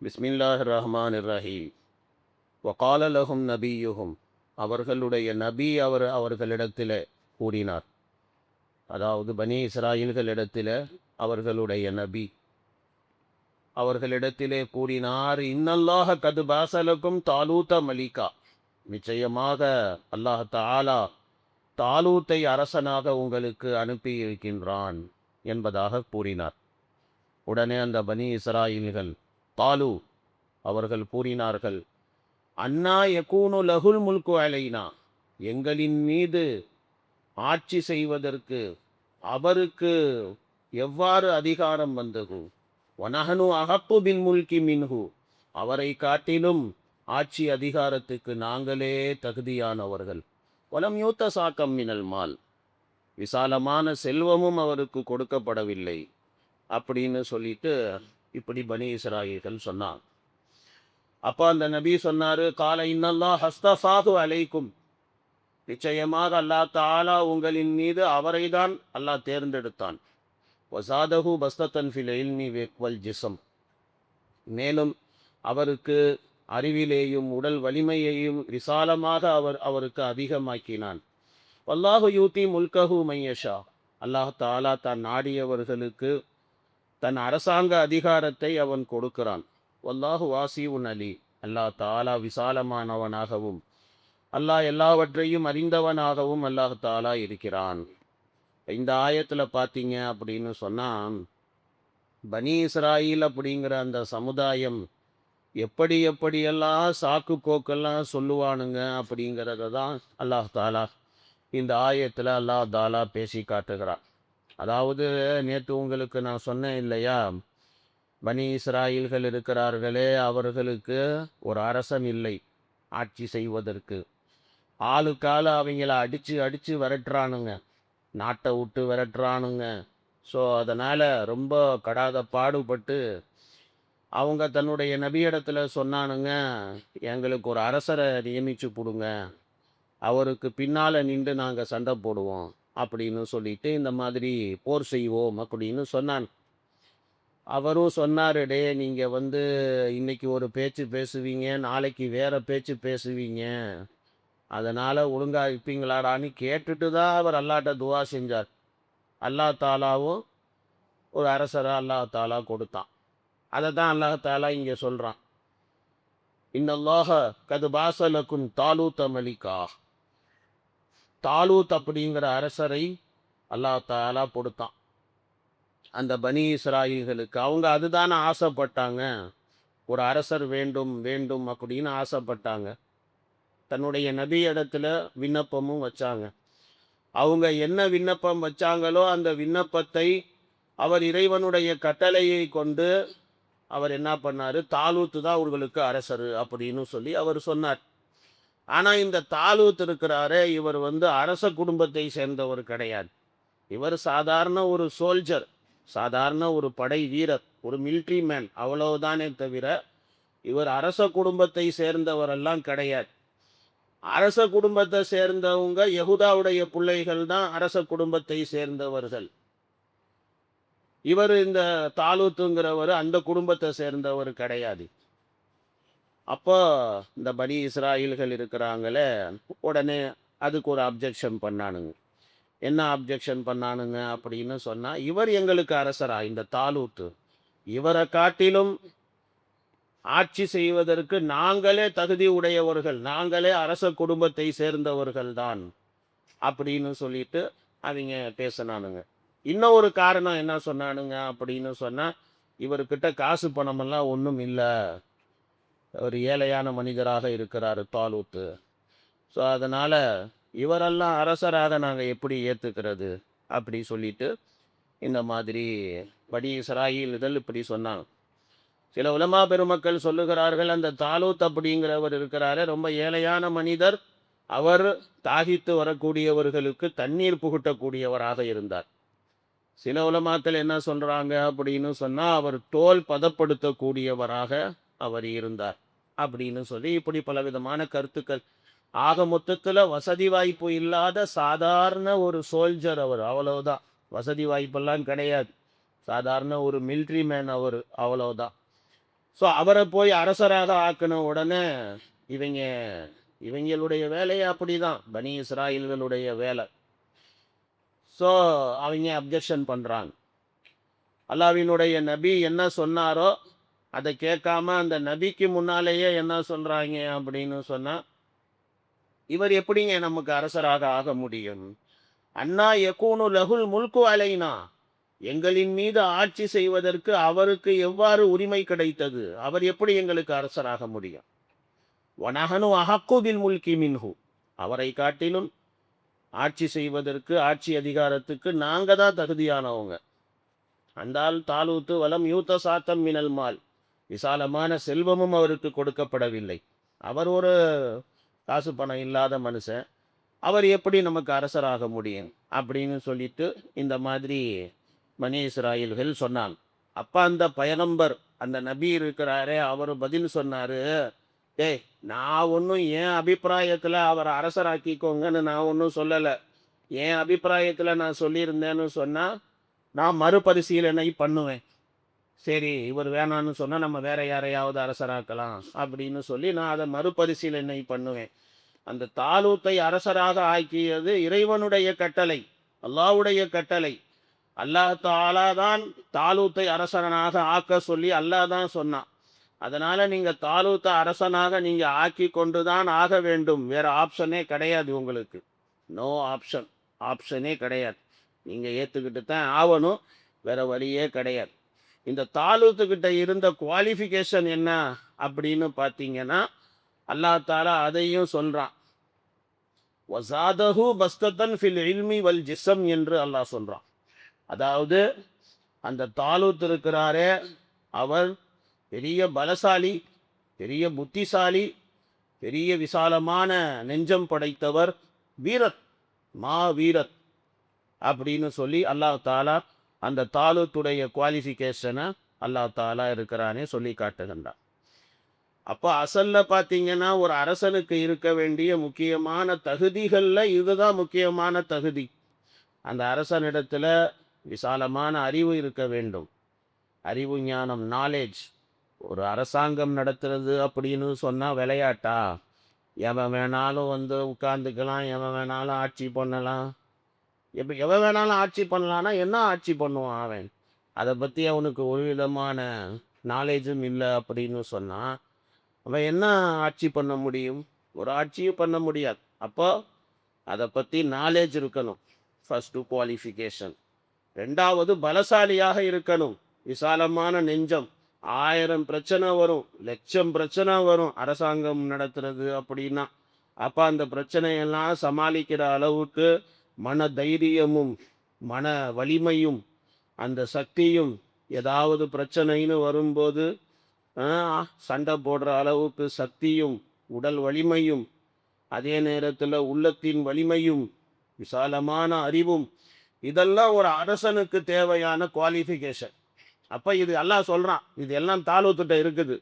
பிஸ்மில்லாஹ் ரஹ்மான் ரஹீம். வகால லஹும் நபியுஹும், அவர்களுடைய நபி அவர்களிடத்தில் கூறினார். அதாவது பனி இஸ்ராயில்களிடத்தில் அவர்களுடைய நபி அவர்களிடத்திலே கூறினார், இன்னல்லாஹ கது பாசலக்கும் தாலூத்த மலிகா, நிச்சயமாக அல்லாஹ் தஆலா தாலூத்தை அரசனாக உங்களுக்கு அனுப்பி இருக்கின்றான் என்பதாக கூறினார். உடனே அந்த பனி இஸ்ராயில்கள் தாலு அவர்கள் கூறினார்கள், அன்னா யகூனு லஹுல் முல்கு அலைனா, எங்களின் மீது ஆட்சி செய்வதற்கு அவருக்கு எவ்வாறு அதிகாரம் வந்தது? வனஹனு அஹப்பு பில் முல்கி மின்ஹு, அவரை காட்டிலும் ஆட்சி அதிகாரத்துக்கு நாங்களே தகுதியானவர்கள். வலம் யூத்த சாக்கம் மினல் மால், விசாலமான செல்வமும் அவருக்கு கொடுக்கப்படவில்லை அப்படின்னு சொல்லிட்டு இப்படி பனி இஸ்ராயீல்கள் சொன்னாங்க. அப்போ அந்த நபி சொன்னார், கால இன்னல்லாஹ் ஹஸ்தஃபாது அலைக்கும், நிச்சயமாக அல்லாஹ் தஆலா உங்களின் மீது அவரை தான் அல்லாஹ் தேர்ந்தெடுத்தான். வசாதஹு பஸ்தத்தன் ஃபில் இல்மி வல் ஜிஸ்ம், மேலும் அவருக்கு அறிவிலேயும் உடல் வலிமையையும் விசாலமாக அவருக்கு அதிகமாக்கினான். வல்லாஹு யூதி முல்கஹு மையஷா, அல்லாஹ் தஆலா தான் நாடியவர்களுக்கு தன் அரசாங்க அதிகாரத்தை அவன் கொடுக்கிறான். வல்லாஹு வாசிஉன் அலி, அல்லாஹ் தஆலா விசாலமானவனாகவும் அல்லாஹ் எல்லாவற்றையும் அறிந்தவனாகவும் அல்லாஹ் தஆலா இருக்கிறான். இந்த ஆயத்தில் பார்த்தீங்க அப்படின்னு சொன்னால், பனி இஸ்ராயில் அப்படிங்கிற அந்த சமுதாயம் எப்படி எப்படியெல்லாம் சாக்கு போக்கெல்லாம் சொல்லுவானுங்க அப்படிங்கிறத தான் அல்லாஹ் தாலா இந்த ஆயத்தில் அல்லாஹ் தாலா பேசி காட்டுகிறான். அதாவது நேற்று உங்களுக்கு நான் சொன்னேன் இல்லையா, பனி இஸ்ராயில்கள் இருக்கிறார்களே, அவர்களுக்கு ஒரு அரசன் இல்லை ஆட்சி செய்வதற்கு. ஆளுக்கால அவங்கள அடித்து அடித்து விரட்டுறானுங்க, நாட்டை விட்டு விரட்டுறானுங்க. ஸோ அதனால் ரொம்ப கடாத பாடுபட்டு அவங்க தன்னுடைய நபியிடத்தில் சொன்னானுங்க, எங்களுக்கு ஒரு அரசரை நியமித்து கொடுங்க, அவருக்கு பின்னால் நின்று நாங்கள் சண்டை போடுவோம் அப்படின்னு சொல்லிட்டு இந்த மாதிரி போர் செய்வோம் அப்படின்னு சொன்னான். அவரும் சொன்னார், டே நீங்கள் இன்னைக்கு ஒரு பேச்சு பேசுவீங்க, நாளைக்கு வேறு பேச்சு பேசுவீங்க, அதனால் ஒழுங்காக இருப்பீங்களாடான்னு கேட்டுட்டு தான் அவர் அல்லாட்ட துவா செஞ்சார். அல்லா தாலாவும் ஒரு அரசரை அல்லா தாலா கொடுத்தான். அதை தான் அல்லாஹ் தாலா இங்கே சொல்கிறான், இன்னல்லாஹ கது பாசலக்கும் தாலூத்த மலிகா, தாலூத் அப்படிங்கிற அரசரை அல்லாஹ் தாலா கொடுத்தான் அந்த பனி இஸ்ராயில்களுக்கு. அவங்க அதுதானே ஆசைப்பட்டாங்க, ஒரு அரசர் வேண்டும் வேண்டும் அப்படின்னு ஆசைப்பட்டாங்க. தன்னுடைய நபி இடத்துல விண்ணப்பமும் வச்சாங்க. அவங்க என்ன விண்ணப்பம் வச்சாங்களோ அந்த விண்ணப்பத்தை அவர் இறைவனுடைய கட்டளையை கொண்டு அவர் என்ன பண்ணார், தாலூத்து தான் அவர்களுக்கு அரசர் அப்படின்னு சொல்லி அவர் சொன்னார். ஆனால் இந்த தாலூத் இருக்கிறாரே, இவர் அரச குடும்பத்தை சேர்ந்தவர் கிடையாது. இவர் சாதாரண ஒரு சோல்ஜர், சாதாரண ஒரு படை வீரர், ஒரு மிலிட்ரி மேன், அவ்வளவுதானே தவிர இவர் அரச குடும்பத்தை சேர்ந்தவரெல்லாம் கிடையாது. அரச குடும்பத்தை சேர்ந்தவங்க யகுதாவுடைய பிள்ளைகள் தான் அரச குடும்பத்தை சேர்ந்தவர்கள். இவர் இந்த தாலூத்துங்கிறவர் அந்த குடும்பத்தை சேர்ந்தவர் கிடையாது. அப்போ இந்த பனி இஸ்ராயில்கள் இருக்கிறாங்களே, உடனே அதுக்கு ஒரு அப்ஜெக்ஷன் பண்ணானுங்க. என்ன அப்ஜெக்ஷன் பண்ணானுங்க அப்படின்னு சொன்னால், இவர் எங்களுக்கு அரசரா, இந்த தாலூத்து, இவரை காட்டிலும் ஆட்சி செய்வதற்கு நாங்களே தகுதி உடையவர்கள், நாங்களே அரச குடும்பத்தை சேர்ந்தவர்கள் தான் அப்படின்னு சொல்லிட்டு அவங்க பேசினானுங்க. இன்னும் ஒரு காரணம் என்ன சொன்னானுங்க அப்படின்னு சொன்னால், இவர்கிட்ட காசு பணமெல்லாம் ஒன்றும் இல்லை, ஒரு ஏழையான மனிதராக இருக்கிறார் தாலூத்து. ஸோ அதனால் இவரெல்லாம் அரசராக நாங்கள் எப்படி ஏற்றுக்கிறது அப்படி சொல்லிட்டு இந்த மாதிரி பனி இஸ்ராயீல்கள் இப்படி சொன்னாங்க. சில உலமா பெருமக்கள் சொல்லுகிறார்கள், அந்த தாலூத் அப்படிங்கிறவர் இருக்கிறாரு, ரொம்ப ஏழையான மனிதர், அவர் தாகித்து வரக்கூடியவர்களுக்கு தண்ணீர் புகட்டக்கூடியவராக இருந்தார். சில உலமாக்கள் என்ன சொல்கிறாங்க அப்படின்னு சொன்னால், அவர் தோல் பதப்படுத்தக்கூடியவராக அவர் இருந்தார் அப்படின்னு சொல்லி இப்படி பலவிதமான கருத்துக்கள். ஆக மொத்தத்தில் வசதி வாய்ப்பு இல்லாத சாதாரண ஒரு சோல்ஜர் அவர், அவ்வளவுதான். வசதி வாய்ப்பெல்லாம் கிடையாது, சாதாரண ஒரு மிலிட்ரி மேன் அவர், அவ்வளவுதான். ஸோ அவரை போய் அரசராக ஆக்கின உடனே இவங்க இவங்களுடைய வேலையை அப்படிதான், பனி இஸ்ராயல்களுடைய வேலை. ஸோ அவங்க அப்ஜெக்ஷன் பண்ணுறாங்க. அல்லாஹ்வினுடைய நபி என்ன சொன்னாரோ அதை கேட்காம அந்த நபிக்கு முன்னாலேயே என்ன சொல்கிறாங்க அப்படின்னு சொன்னால், இவர் எப்படிங்க நமக்கு அரசராக ஆக முடியும்? அண்ணா யகூனு லகுல் முல்கு அலைனா, எங்களின் மீது ஆட்சி செய்வதற்கு அவருக்கு எவ்வாறு உரிமை கிடைத்தது? அவர் எப்படி எங்களுக்கு அரசராக முடியும்? வனஹனு அஹக்கு பில் முல்கி மின்ஹு, அவரை காட்டிலும் ஆட்சி செய்வதற்கு, ஆட்சி அதிகாரத்துக்கு நாங்கள் தான் தகுதியானவங்க. அந்தால் தாலூத்து வலம் யூத்த சாத்தம் மினல் மால், விசாலமான செல்வமும் அவருக்கு கொடுக்கப்படவில்லை. அவர் ஒரு காசு பணம் இல்லாத மனுஷன், அவர் எப்படி நமக்கு அரசராக முடியும் அப்படின்னு சொல்லிட்டு இந்த மாதிரி பனி இஸ்ராயல்கள் சொன்னாங்க. அப்போ அந்த பயனம்பர், அந்த நபி இருக்கிறாரே, அவர் பதில் சொன்னார், டேய் நான் ஒன்றும் என் அபிப்பிராயத்தில் அவரை அரசராக்கிக்கோங்கன்னு நான் ஒன்றும் சொல்லலை. என் அபிப்பிராயத்தில் நான் சொல்லியிருந்தேன்னு சொன்னால் நான் மறுபரிசீலனை பண்ணுவேன். சரி இவர் வேணான்னு சொன்னால் நம்ம வேற யாரையாவது அரசராக்கலாம் அப்படின்னு சொல்லி நான் அதை மறுபரிசீலனை பண்ணுவேன். அந்த தாலூத்தை அரசராக ஆக்கியது இறைவனுடைய கட்டளை, அல்லாஹ்வுடைய கட்டளை. அல்லாஹ் தாலா தான் தாலூத்தை அரசனாக ஆக்க சொல்லி அல்லாஹ் தான் சொன்னான். அதனால் நீங்கள் தாலூத்தை அரசனாக நீங்கள் ஆக்கி கொண்டு தான் ஆக வேண்டும். வேறு ஆப்ஷனே கிடையாது உங்களுக்கு. நோ ஆப்ஷன், ஆப்ஷனே கிடையாது. நீங்கள் ஏற்றுக்கிட்டு தான் ஆகணும், வேறு வழியே கிடையாது. இந்த தாலூத்துக்கிட்ட இருந்த குவாலிஃபிகேஷன் என்ன அப்படின்னு பார்த்தீங்கன்னா, அல்லாஹ் தாலா அதையும் சொல்கிறான். வசாதஹு பஸ்தத்தன் ஃபில் இல்மி வல் ஜிஸ்ம் என்று அல்லாஹ் சொல்கிறான். அதாவது அந்த தாலூத் இருக்கிறாரே, அவர் பெரிய பலசாலி, பெரிய புத்திசாலி, பெரிய விசாலமான நெஞ்சம் படைத்தவர், வீரத், மா வீரத் அப்படின்னு சொல்லி அல்லாஹ் தாலா அந்த தாலூத்துடைய குவாலிஃபிகேஷனை அல்லாஹ் தாலா இருக்கிறானே சொல்லி காட்டுகின்றான். அப்போ அசலில் பார்த்தீங்கன்னா ஒரு அரசனுக்கு இருக்க வேண்டிய முக்கியமான தகுதிகளில் இதுதான் முக்கியமான தகுதி. அந்த அரசனிடத்தில் விசாலமான அறிவு இருக்க வேண்டும். அறிவு, ஞானம், நாலேஜ். ஒரு அரசாங்கம் நடத்துறது அப்படின்னு சொன்னால் விளையாட்டா? எவன் வேணாலும் வந்து உட்கார்ந்துக்கலாம், எவன் வேணாலும் ஆட்சி பண்ணலாம். எவன் வேணாலும் ஆட்சி பண்ணலான்னா என்ன ஆட்சி பண்ணுவான் அவன்? அதை பற்றி அவனுக்கு ஒரு விதமான நாலேஜும் இல்லை அப்படின்னு சொன்னால் அவன் என்ன ஆட்சி பண்ண முடியும்? ஒரு ஆட்சியும் பண்ண முடியாது. அப்போ அதை பற்றி நாலேஜ் இருக்கணும், ஃபஸ்ட்டு குவாலிஃபிகேஷன். ரெண்டாவது பலசாலியாக இருக்கணும், விசாலமான நெஞ்சம். 1000 பிரச்சனை வரும், லட்சம் பிரச்சனை வரும் அரசாங்கம் நடத்துறது அப்படின்னா. அப்போ அந்த பிரச்சனையெல்லாம் சமாளிக்கிற அளவுக்கு மன தைரியமும் மன வலிமையும் அந்த சக்தியும், ஏதாவது பிரச்சனைன்னு வரும்போது சண்டை போடுற அளவுக்கு சக்தியும் உடல் வலிமையும், அதே நேரத்தில் உள்ளத்தின் வலிமையும் விசாலமான அறிவும், இதெல்லாம் ஒரு அரசனுக்கு தேவையான குவாலிஃபிகேஷன். அப்போ இது எல்லாம் சொல்கிறான், இது எல்லாம் தாலூத்துட்ட இருக்குது.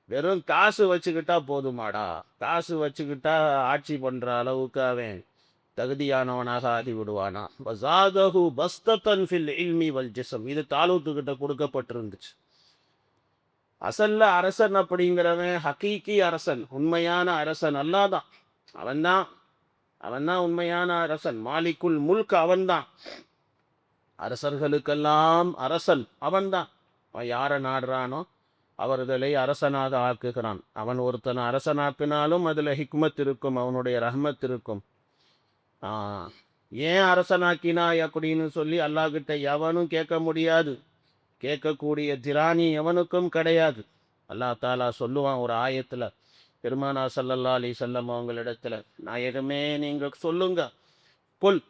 வெறும் காசு வச்சுக்கிட்டா போதுமாடா? காசு வச்சுக்கிட்டா ஆட்சி பண்ணுற அளவுக்கு அவன் தகுதியானவனாக ஆகி விடுவானா? வஸாதஹு பஸ்தத்தன் ஃபில் இல்மி வல் ஜிஸ்ம், இது தாலூத்துக்கிட்ட கொடுக்கப்பட்டிருந்துச்சு. அசல்ல அரசன் அப்படிங்கிறவன் ஹக்கீக்கி அரசன், உண்மையான அரசன் அல்லாஹ் தான். அவன்தான் உண்மையான அரசன். மாலிக்குல் முல்க் அவன்தான். அரசர்களுக்கெல்லாம் அரசன் அவன்தான். அவன் யாரை நாடுறானோ அவர்களை அரசனாக ஆக்குகிறான். அவன் ஒருத்தனை அரசனாக்கினாலும் அதில் ஹிக்மத் இருக்கும், அவனுடைய ரஹ்மத் இருக்கும். ஏன் அரசனாக்கினாய் அப்படின்னு சொல்லி அல்லாஹ்கிட்ட எவனும் கேட்க முடியாது. கேட்கக்கூடிய திராணி எவனுக்கும் கிடையாது. அல்லாஹ் தாலா சொல்லுவான் ஒரு ஆயத்தில், பெருமானா ஸல்லல்லாஹு அலைஹி வஸல்லம் அவங்களிடத்தில், நாயகமே நீங்கள் சொல்லுங்க, புல்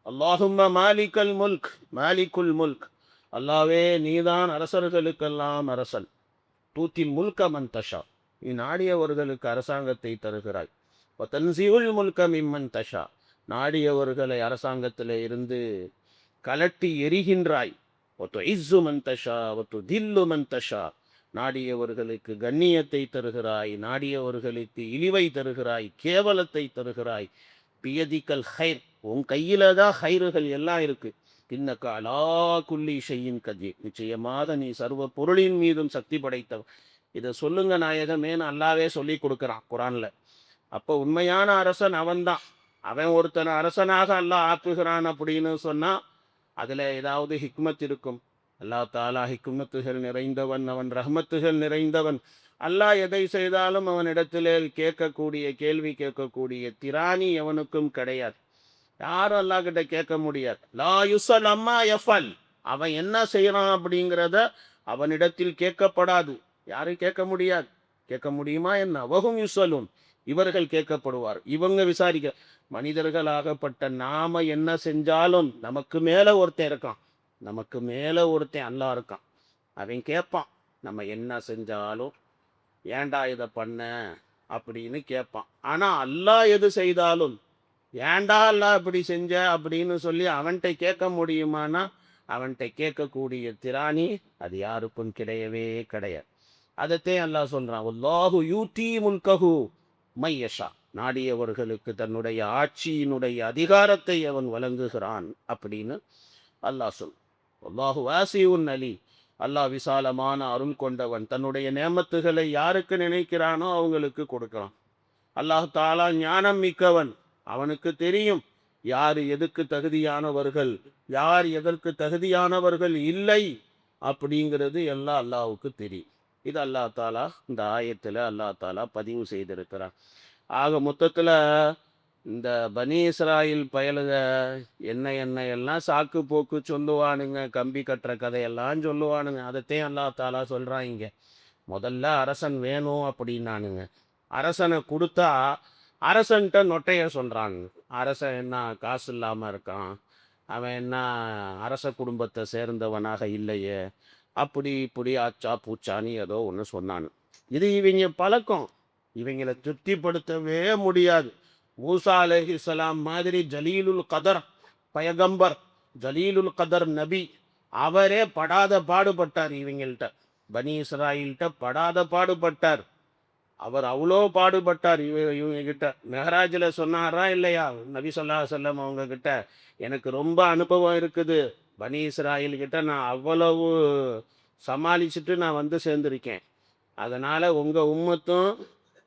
அல்லாஹும்ம மாலிகல் முல்க், மாலிகுல் முல்க், அல்லாவே நீதான் அரசர்களுக்கெல்லாம் அரசன். தூத்தில் முல்க மன் தஷா, நீ நாடியவர்களுக்கு அரசாங்கத்தை தருகிறாய். தன்சியுல் முல்க மிம்மன் தஷா, நாடியவர்களை அரசாங்கத்தில் இருந்து கலட்டி எரிகின்றாய். ஒத்து இஸ்ஸு மன் தஷா ஒத்து தில்லு மன் தஷா, நாடியவர்களுக்கு கண்ணியத்தை தருகிறாய், நாடியவர்களுக்கு இழிவை தருகிறாய், கேவலத்தை தருகிறாய். பியதிக்கல் ஹைர், உன் கையில தான் ஹைறுகள் எல்லாம் இருக்கு. இன்னக்க அலா குல்லி ஷையின் கதீர், நிச்சயமாக நீ சர்வ பொருளின் மீதும் சக்தி படைத்தவன். இதை சொல்லுங்க நாயகமேன்னு அல்லாவே சொல்லி கொடுக்குறான் குரான்ல. அப்போ உண்மையான அரசன் அவன்தான். அவன் ஒருத்தன் அரசனாக அல்லாஹ் ஆக்குகிறான் அப்படின்னு சொன்னா அதுல ஏதாவது ஹிக்மத் இருக்கும். அல்லாஹ் தாலா ஹிக்மத்துகள் நிறைந்தவன், அவன் ரஹ்மத்துகள் நிறைந்தவன். அல்லாஹ் எதை செய்தாலும் அவனிடத்திலே கேட்கக்கூடிய கேள்வி கேட்கக்கூடிய திராணி எவனுக்கும் கிடையாது. யாரும் அல்லாஹ் கிட்ட கேட்க முடியாது. லா யுசல் அம்மா யஃபல், அவன் என்ன செய்யறான் அப்படிங்கிறத அவனிடத்தில் கேட்கப்படாது. யாரும் கேட்க முடியாது. கேட்க முடியுமா என்ன? வஹும் யுசலும், இவர்கள் கேட்கப்படுவார். இவங்க விசாரிக்க. மனிதர்களாகப்பட்ட நாம என்ன செஞ்சாலும் நமக்கு மேல ஒருத்தன் இருக்கான். நமக்கு மேல ஒருத்தன் அல்லாஹ் இருக்கான். அவன் கேட்பான். நம்ம என்ன செஞ்சாலும் ஏன்டா இதை பண்ண அப்படின்னு கேட்பான். ஆனா அல்லாஹ் எது செய்தாலும் ஏன்டா அல்லாஹ் இப்படி செஞ்ச அப்படின்னு சொல்லி அவன்கிட்ட கேட்க முடியுமானா அவன்கிட்ட கேட்கக்கூடிய திராணி அது யாருக்கும் கிடையவே கிடையாது. அதைத்தான் அல்லாஹ் சொல்றான், அல்லாஹு யூதி முல்கஹு மையஷா, நாடியவர்களுக்கு தன்னுடைய ஆட்சியினுடைய அதிகாரத்தை அவன் வழங்குகிறான் அப்படின்னு அல்லாஹ் சொல். அல்லாஹு வாசியுன் அலி, அல்லாஹ் விசாலமான அருள் கொண்டவன். தன்னுடைய நேமத்துகளை யாருக்கு நினைக்கிறானோ அவங்களுக்கு கொடுக்கிறான். அல்லாஹ் தாலா ஞானம் மிக்கவன். அவனுக்கு தெரியும் யார் எதுக்கு தகுதியானவர்கள், யார் எதற்கு தகுதியானவர்கள் இல்லை அப்படிங்கிறது எல்லாம் அல்லாஹ்வுக்கு தெரியும். இது அல்லாஹ் தாலா இந்த ஆயத்தில் அல்லாஹ் தாலா பதிவு செய்திருக்கிறான். ஆக மொத்தத்தில் இந்த பனி இஸ்ராயில் பயலுக என்ன என்ன எல்லாம் சாக்கு போக்கு சொல்லுவானுங்க, கம்பி கட்டுற கதையெல்லாம் சொல்லுவானுங்க. அதைத்தான் அல்லாஹ் தாலா சொல்கிறான் இங்கே. முதல்ல அரசன் வேணும் அப்படின்னானுங்க. அரசனை கொடுத்தா அரசன்ட்ட நொட்டைய சொல்கிறாங்க. அரசன் என்ன காசு இல்லாமல் இருக்கான், அவன் என்ன அரச குடும்பத்தை சேர்ந்தவனாக இல்லையே, அப்படி இப்படி ஆச்சா பூச்சான்னு ஏதோ ஒன்று சொன்னானு. இது இவங்க பழக்கம். இவங்களை திருப்திப்படுத்தவே முடியாது. மூசா அலைஹிஸ்ஸலாம் மாதிரி ஜலீலுல் கதர் பயகம்பர், ஜலீலுல் கதர் நபி, அவரே படாத பாடுபட்டார். இவங்கள்ட்ட பனி இஸ்ராயில்கிட்ட படாத பாடுபட்டார். அவர் அவ்வளோ பாடுபட்டார். இவங்க கிட்ட மெஹராஜில் சொன்னாரா இல்லையா நபி ஸல்லல்லாஹு அலைஹி வஸல்லம் அவங்க கிட்ட, எனக்கு ரொம்ப அனுபவம் இருக்குது, பனி இஸ்ராயில் கிட்ட நான் அவ்வளவு சமாளிச்சுட்டு நான் வந்து சேர்ந்துருக்கேன். அதனால் உங்கள் உம்மத்தும்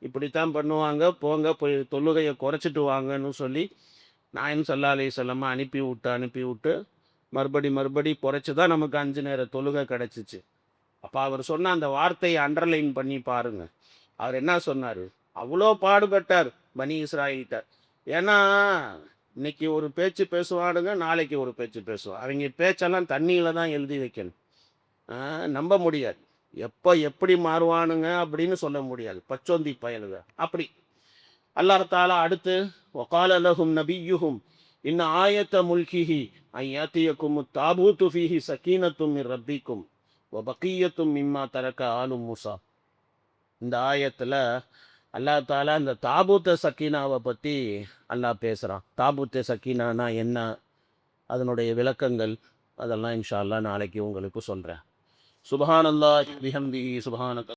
இப்படித்தான் பண்ணுவாங்க, போங்க போய் தொழுகையை குறைச்சிட்டு வாங்கன்னு சொல்லி நாயன் ஸல்லல்லாஹு அலைஹி வஸல்லம் அனுப்பி விட்டு மறுபடி குறைச்சி தான் நமக்கு 5 நேர தொழுகை கிடச்சிச்சு. அப்போ அவர் சொன்ன அந்த வார்த்தையை அண்டர்லைன் பண்ணி பாருங்க. அவர் என்ன சொன்னார்? அவ்வளோ பாடுபட்டார் பனி இஸ்ராயில்கிட்ட. ஏன்னா இன்னைக்கு ஒரு பேச்சு பேசுவானுங்க, நாளைக்கு ஒரு பேச்சு பேசுவான். அவங்க பேச்செல்லாம் தண்ணியில் தான் எழுதி வைக்கணும். நம்ப முடியாது. எப்போ எப்படி மாறுவானுங்க அப்படின்னு சொல்ல முடியாது. பச்சோந்தி பயலுக அப்படி. அல்லாஹ் தாலா அடுத்து வகால லஹும் நபியுஹும் இன்ன ஆயத்த முல்கிஹி ஐயாத்தியக்கும் தாபூத்து ஃபீஹி சக்கீனத்தும் மிர் ரப்பிக்கும் வ பக்கியத்தும் மிம்மா தரக்க ஆலு மூசா. இந்த ஆயத்தில் அல்லாஹ் தாலா இந்த தாபூத்த சக்கீனாவை பற்றி அல்லாஹ் பேசுகிறான். தாபூத்த சக்கீனானா என்ன, அதனுடைய விளக்கங்கள் அதெல்லாம் இன்ஷா அல்லாஹ் நாளைக்கு உங்களுக்கு சொல்கிறேன். சுப்ஹானல்லாஹ் பிஹம்திஹி சுப்ஹானக